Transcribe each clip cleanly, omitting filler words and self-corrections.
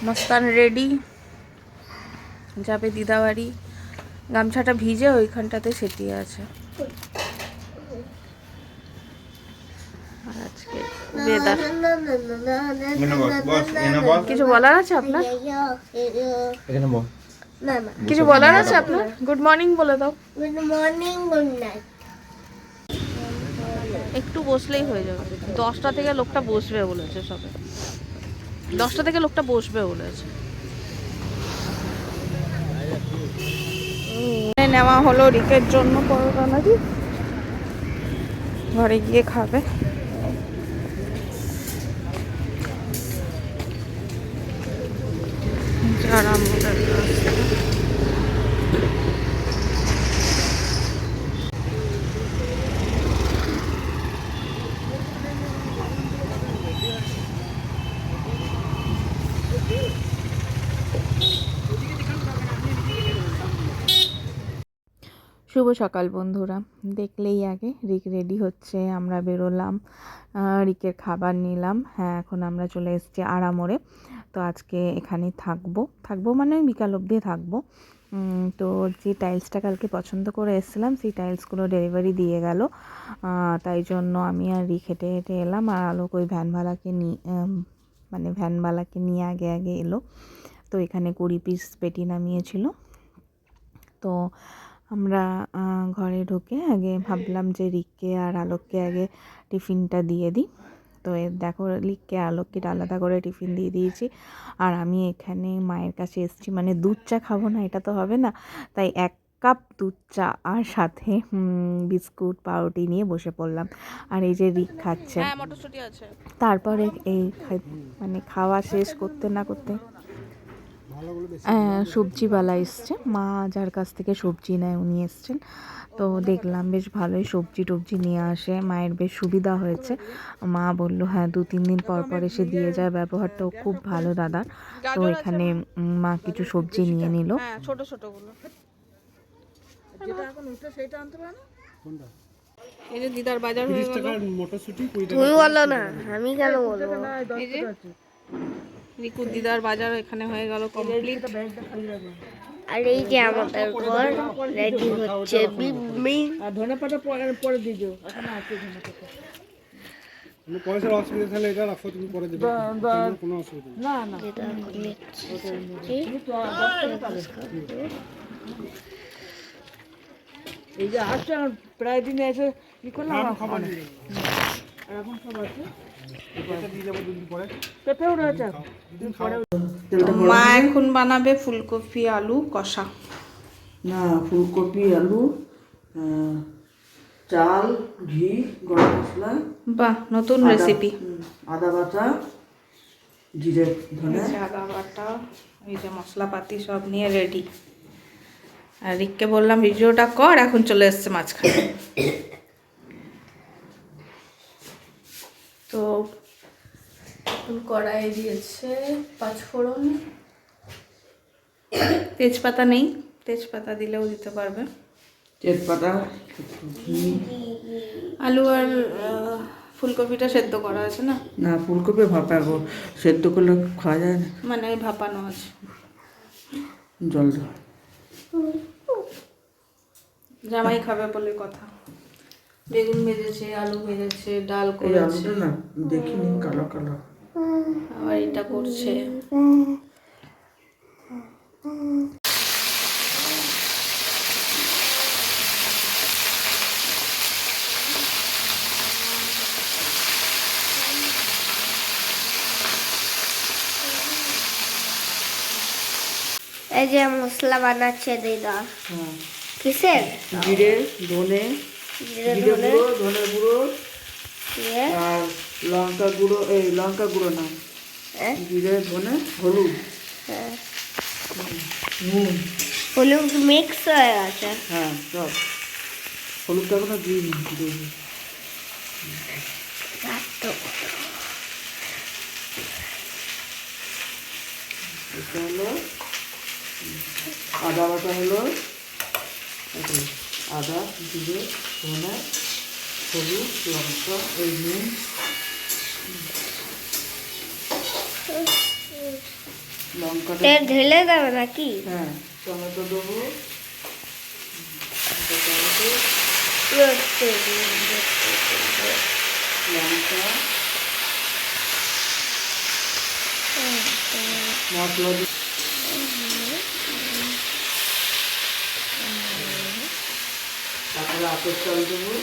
মস্তান ready, যাবে দিদাবাড়ি। গামছাটা ভিজে ওইখানটাতে সেটিয়ে আছে। আজকে বেদার কিছু বলার আছে আপনার? কিছু বলার আছে আপনার? গুড মর্নিং বলে দাও। Good morning, good night. একটু বসলেই হয়ে যাবে। 10টা থেকে লোকটা বসবে বলেছে, সবে 10টা থেকে লোকটা বসবে বলেছে। নেওয়া হলো রিকের জন্য পরোটা, নাকি ঘরে গিয়ে খাবে। যারা শুভ সকাল বন্ধুরা, দেখলেই আগে রিক রেডি হচ্ছে, আমরা বেরোলাম, রিকের খাবার নিলাম। হ্যাঁ, এখন আমরা চলে এসেছি আড়ামোড়ে। তো আজকে এখানেই থাকবো মানে বিকাল অবধি থাকবো। তো যে টাইলসটা কালকে পছন্দ করে এসেছিলাম, সেই টাইলসগুলো ডেলিভারি দিয়ে গেল। তাই জন্য আমি আর রিক হেঁটে হেঁটে এলাম, আর আলোক ওই ভ্যানওয়ালাকে নিয়ে আগে আগে এলো। তো এখানে 20 পিস পেটি নামিয়েছিল। তো আমরা ঘরে ঢুকে আগে ভাবলাম যে রিককে আর আলোককে আগে টিফিনটা দিয়ে দিই। তো দেখো, রিককে আলোককে আলাদা করে টিফিন দিয়ে দিয়েছি। আর আমি এখানে মায়ের কাছে এসেছি, মানে দুধ চা খাবো না, এটা তো হবে না, তাই 1 কাপ দুধ চা আর সাথে বিস্কুট পাউরুটি নিয়ে বসে পড়লাম। আর এই যে রিক খাচ্ছে। তারপরে এই খাওয়া শেষ করতে না করতে সবজিওয়ালা এসছে, মা যার কাছ থেকে সবজি নেয় উনি এসছেন। তো দেখলাম বেশ ভালোই সবজি টবজি নিয়ে আসে, মায়ের বেশ সুবিধা হয়েছে। মা বললো হ্যাঁ 2-3 দিন পর পর এসে দিয়ে যায়, ব্যবহারটাও খুব ভালো দাদার। তো এখানে মা কিছু সবজি নিয়ে নিল। ছোট ছোটগুলো এই যে দিদার বাজার হয়ে গেল। তুমি বলো না, আমি কেন বলবো? এই যে রিকু দিদার বাজার এখানে হয়ে গেল কমপ্লিট। আর এই যে আমাদের ঘর রেডি হচ্ছে। আর ধনেপাতা পরে দিও, এখন আছে ধনেপাতা। পয়সার অসুবিধা থাকলে এটা রাখো, তুমি পরে দেবে, কোনো অসুবিধা না। না এটা এই যে আসছে প্রায় দিনে এসে কি করলাম, খাবার আর এখন সব আছে। মা এখন বানাবে ফুলকপি আলু কষা। না, ফুলকপি আলু, চাল, ঘি, গরম মশলা, বাহ, নতুন রেসিপি। আদা বাটা, জিরে ধনে, আদা বাটা, এই যে মশলাপাতি সব নিয়ে রেডি। আর রিককে বললাম ভিডিওটা কর, এখন চলে এসছে মাঝখানে। তো কড়াই দিয়েছে 5 ফোড়ন, তেজপাতা নেই, তেজপাতা দিলেও দিতে পারবে। তেজপাতা, আলু আর ফুলকপিটা সেদ্ধ করা আছে না? না, ফুলকপি ভাপাবো, সেদ্ধ করলে খাওয়া যায় না, মানে ভাপানো আছে। জল দাও। জামাই খাবে বলে কথা। বেগুন ভেজেছে, আলু ভেজেছে, ডাল করেছে। না দেখিনি, কালো কালো। আবার এটা করছে। এই যে মশলা বানাচ্ছে দিদা। কিসের? জিরে, ধনে, জিরে গুঁড়ো, ধনে গুঁড়ো আর লঙ্কা গুঁড়ো, এই লঙ্কা গুঁড়ো না, জিরে, ধনে, হলুদ, নুন, হলুদ মিক্স হয়ে গেছে। হ্যাঁ সব। হলুদটা কোনো দিইনি, এটা হলো আদা বাটা, হলো আদা, জিরে, ধনে, হলুদ, লঙ্কা, এই নুন, লঙ্কাটা তেল ঢেলে দেবে নাকি? হ্যাঁ, টমেটো দেবো, টমেটো, লঙ্কা, মশলা দিয়ে তারপরে আতপ চাল দেবো,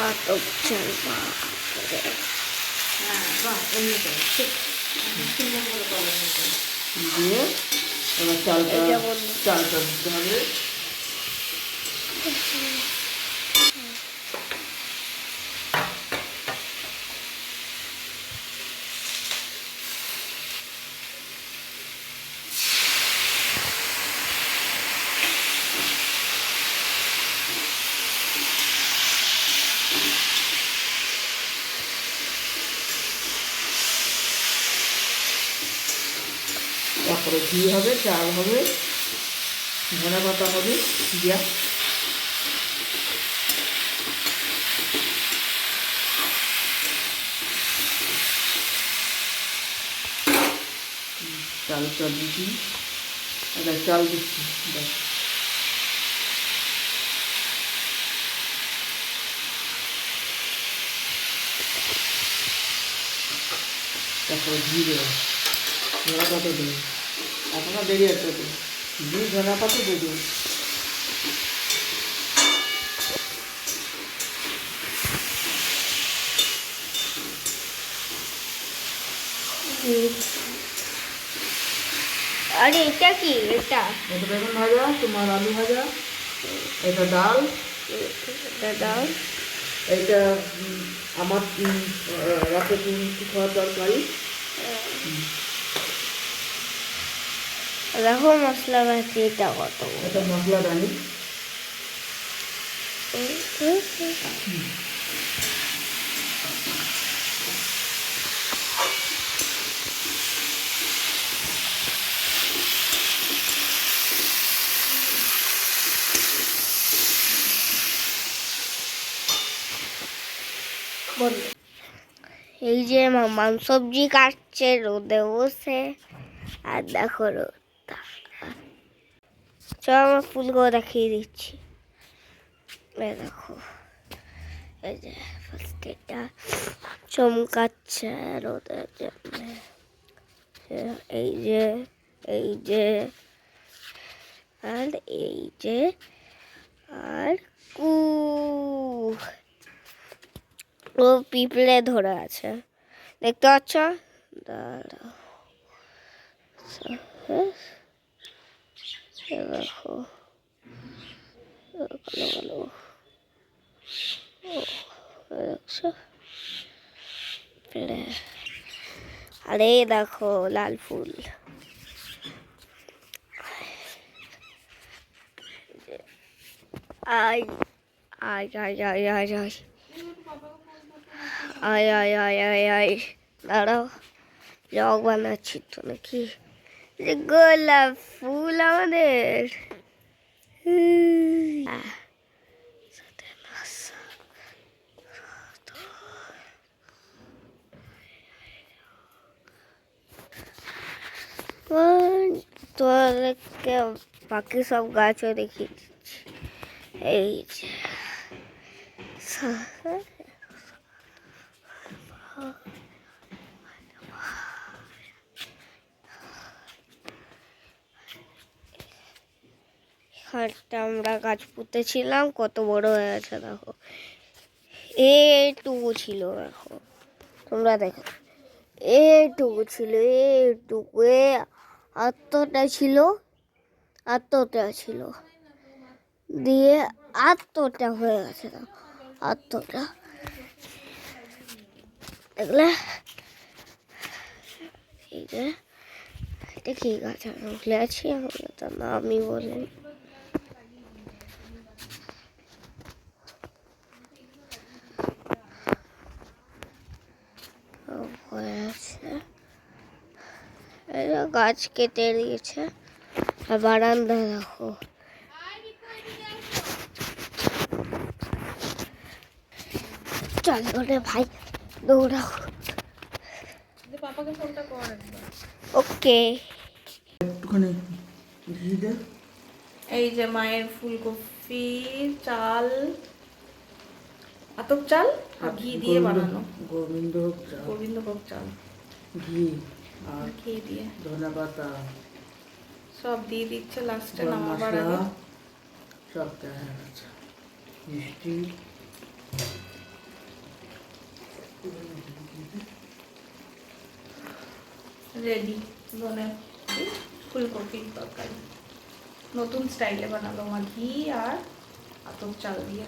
আতপ চাল, বাপরে। দিয়ে এবার চালটা এটা বলবো। চালটা দিতে হবে। তারপরে ঘি হবে, চাল হবে, ধনে পাতা হবে দিয়া, চালটা দিচ্ছি, আচ্ছা চাল দিচ্ছি, ব্যাস। তারপরে ঘি দেবো, ধনে পাতা দেবো, এখনো দেরি আছে তো, ঘি ধনে পাতা দেবো। আরে এটা কি? এটা এটা বেগুন ভাজা, তোমার আলু ভাজা, এটা ডাল, এটা দাও। এইটা আমার রাতে খাওয়ার তরকারি। দেখো মশলা ভাজি, এটা কত এটা মশলা রানি। এই যে মামা সবজি কাটছে রোদে বসে, আর দেখো রোদটা। চল আমার ফুলগুলো দেখিয়ে দিচ্ছি। এই দেখো, এই যে ফার্স্ট এটা চমকাচ্ছে রোদের জন্য। এই যে, এই যে, আর এই যে, আর ও পিঁপড়ে ধরে আছে, দেখতে পাচ্ছ? দাঁড়াও, দেখো কালো কালো, দেখছো? আরে দেখো লাল ফুল। আই আই আই আই আই আই আয় আয় আয় আয় আয়, দাঁড়াও জগ বানাচ্ছি তো নাকি। যে গোলাপ ফুল আমাদের। তোদেরকে বাকি সব গাছও দেখিয়ে দিচ্ছি। এই যে এখানটা আমরা গাছ পুঁতেছিলাম, কত বড় হয়ে গেছে দেখো। এইটুকু ছিল, দেখো তোমরা দেখো, এইটুকু ছিল, এইটুকু, আত্মটা ছিল, আত্মটা ছিল, দিয়ে আত্মটা হয়ে গেছে, দেখো আত্মটা দেখলে। এই যে এটা কি গাছ আমি ভুলে আছি, এখন তার নামই বলেন। গাছ কেটে দিয়েছে, আর বারান্দা দেখো। চল রে ভাই, দৌড়াও। পাপাকে ফোনটা কর একবার। ওকে। একটুখানি ঘি দে। এই যে মায়ের ফুলকপি চাল, আতপ চাল আর ঘি দিয়ে বানানো গোবিন্দভোগ চাল, গোবিন্দভোগ চাল, ঘি আর ঘি দিয়ে ধনে পাতা, সব দিয়ে দিচ্ছে লাস্টে গরম নামাবার মশলা, আগে। সব দেওয়া হয়ে গেছে, মিষ্টি। রেডি ধনে ফুলকপির তরকারি, নতুন স্টাইলে বানালো মা, ঘি আর আতপ চাল দিয়ে।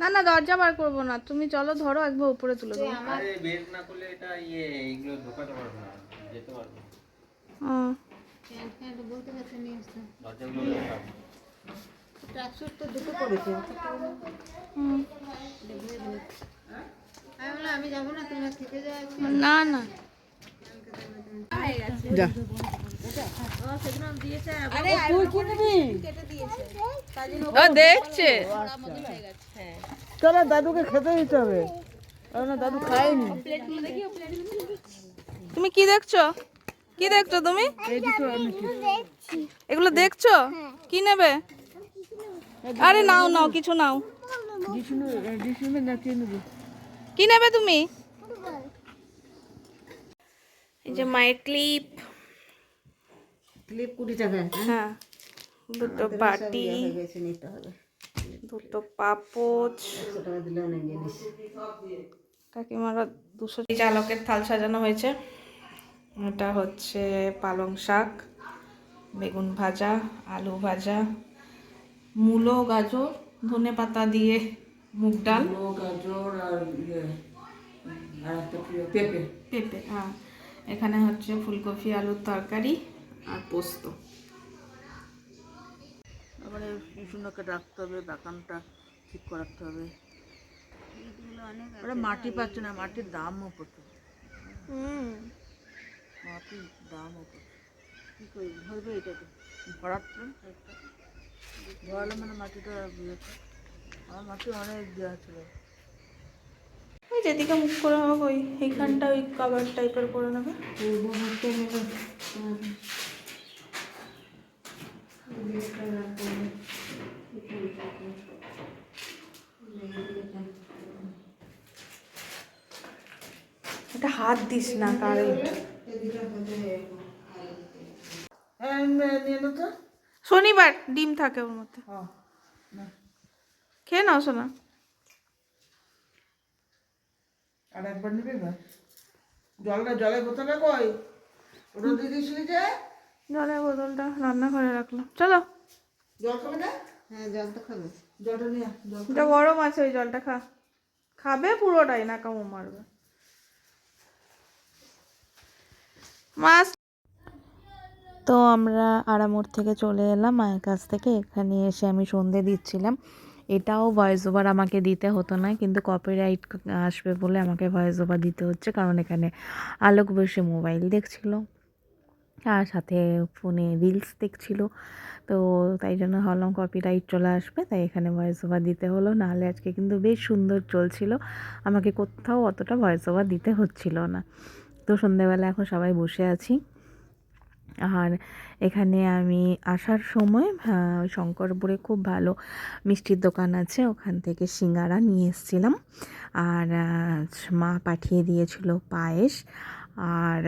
না না দরজা বার করবো না, তুমি চলো ধরো একবার উপরে তুলে দেবো। আরে বের না করলে এটা এগুলো ঢোকাতে পারবে না, যেতে পারবে না। ও, দরজাগুলো লাগাও। হুম। না না যা ও দেখছে, চলো দাদুকে খেতে দিতে হবে, না দাদু খায়নি। তুমি কি দেখছো, কি দেখছো তুমি? এগুলো দেখছো, কি নেবে? আরে নাও নাও, কিছু নাও। কি নেবে তুমি? এই যে মায়ের ক্লিপ, ক্লিপ 20 টাকা, হ্যাঁ, দুটো বাটি, নিতে হবে। দুটো পাপোচ, 100 টাকা দিলে অনেক জিনিস। কাকিমারা 200। চালকের থাল সাজানো হয়েছে, এটা হচ্ছে পালং শাক, বেগুন ভাজা, আলু ভাজা, মূলো, গাজর, ধনে পাতা দিয়ে মুগ ডাল, গাজর আর আর একটা পেঁপে। পেঁপে, হ্যাঁ। এখানে হচ্ছে ফুলকপি আলুর তরকারি আর পোস্ত। তারপরে পিছনকে রাখতে হবে, বাগানটা ঠিক করাতে হবে। ওরা মাটি পাচ্ছে না, মাটির দামও প্রচুর, মাটির দামও প্রচুর। কী করি, ধরবে এটাকে ভরাতে, ভরালে মানে মাটিটা আমার মাটি অনেক দেওয়া ছিল। ওই যেদিকে মুখ করে হোক ওই এইখানটা ওই কভার টাইপের করে নেবে। এটা হাত দিস না, কারেন্ট। শনিবার ডিম থাকে ওর মধ্যে, খেয়ে নাও শোনা। আর একবার নিবি না, জলের বোতলে কই ওটা দিয়ে দিয়েছিলি যে? জলের বোতলটা রান্নাঘরে রাখলাম, চলো। জল খাবে না? হ্যাঁ জল তো খাবে, জলটা নিয়ে জল। এটা গরম আছে, ওই জলটা খা, খাবে পুরোটাই, না কামড় মারবে। মাছ। তো আমরা আড়ামোড় থেকে চলে এলাম মায়ের কাছ থেকে, এখানে এসে আমি সন্ধে দিচ্ছিলাম। এটাও ভয়েস ওভার আমাকে দিতে হতো না, কিন্তু কপিরাইট আসবে বলে আমাকে ভয়েস ওভার দিতে হচ্ছে, কারণ এখানে আলোক বসে মোবাইল দেখছিল আর সাথে ফোনে রিলস দেখছিল। তো তাই জন্য ভাবলাম কপিরাইট চলে আসবে, তাই এখানে ভয়েস ওভার দিতে হলো। নাহলে আজকে কিন্তু বেশ সুন্দর চলছিল, আমাকে কোথাও অতটা ভয়েস ওভার দিতে হচ্ছিল না। তো সন্ধেবেলা এখন সবাই বসে আছি, আর এখানে আমি আসার সময় ওই শঙ্করপুরে খুব ভালো মিষ্টির দোকান আছে, ওখান থেকে সিঙ্গারা নিয়ে এসেছিলাম। আর মা পাঠিয়ে দিয়েছিল পায়েস, আর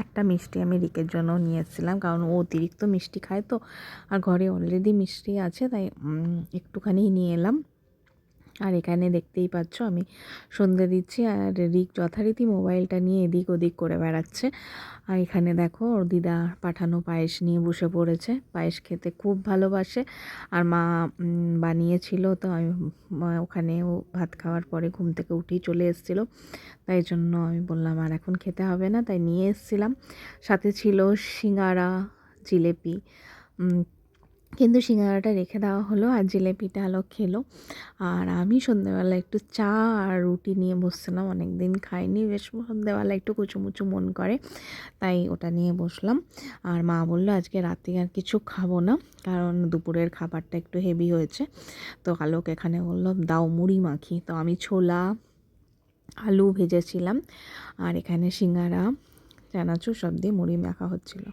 একটা মিষ্টি আমি রিকের জন্য নিয়ে এসেছিলাম, কারণ ও অতিরিক্ত মিষ্টি খায় তো, আর ঘরে অলরেডি মিষ্টি আছে, তাই একটুখানি নিয়ে এলাম। আর এখানে দেখতেই পাচ্ছ আমি সন্ধে দিচ্ছি, আর রিক যথারীতি মোবাইলটা নিয়ে এদিক ওদিক করে বেড়াচ্ছে। আর এখানে দেখো ওর দিদা পাঠানো পায়েস নিয়ে বসে পড়েছে, পায়েস খেতে খুব ভালোবাসে, আর মা বানিয়েছিল। তো আমি ওখানে ও ভাত খাওয়ার পরে ঘুম থেকে উঠেই চলে এসেছিলো, তাই জন্য আমি বললাম আর এখন খেতে হবে না, তাই নিয়ে এসেছিলাম। সাথে ছিল সিঙ্গারা, জিলেপি, কিন্তু সিঙ্গারাটা রেখে দেওয়া হলো আর জিলেপিটা আলোক খেলো। আর আমি সন্ধ্যেবেলা একটু চা আর রুটি নিয়ে বসছিলাম, অনেক দিন খাইনি, বেশ সন্ধ্যেবেলা একটু কুচুমুচু মন করে, তাই ওটা নিয়ে বসলাম। আর মা বললো আজকে রাতে আর কিছু খাবো না, কারণ দুপুরের খাবারটা একটু হেভি হয়েছে। তো আলোক এখানে বললো দাও মুড়ি মাখি, তো আমি ছোলা আলু ভেজেছিলাম, আর এখানে সিঙ্গারা চানাচুর সব দিয়ে মুড়ি মাখা হচ্ছিলো।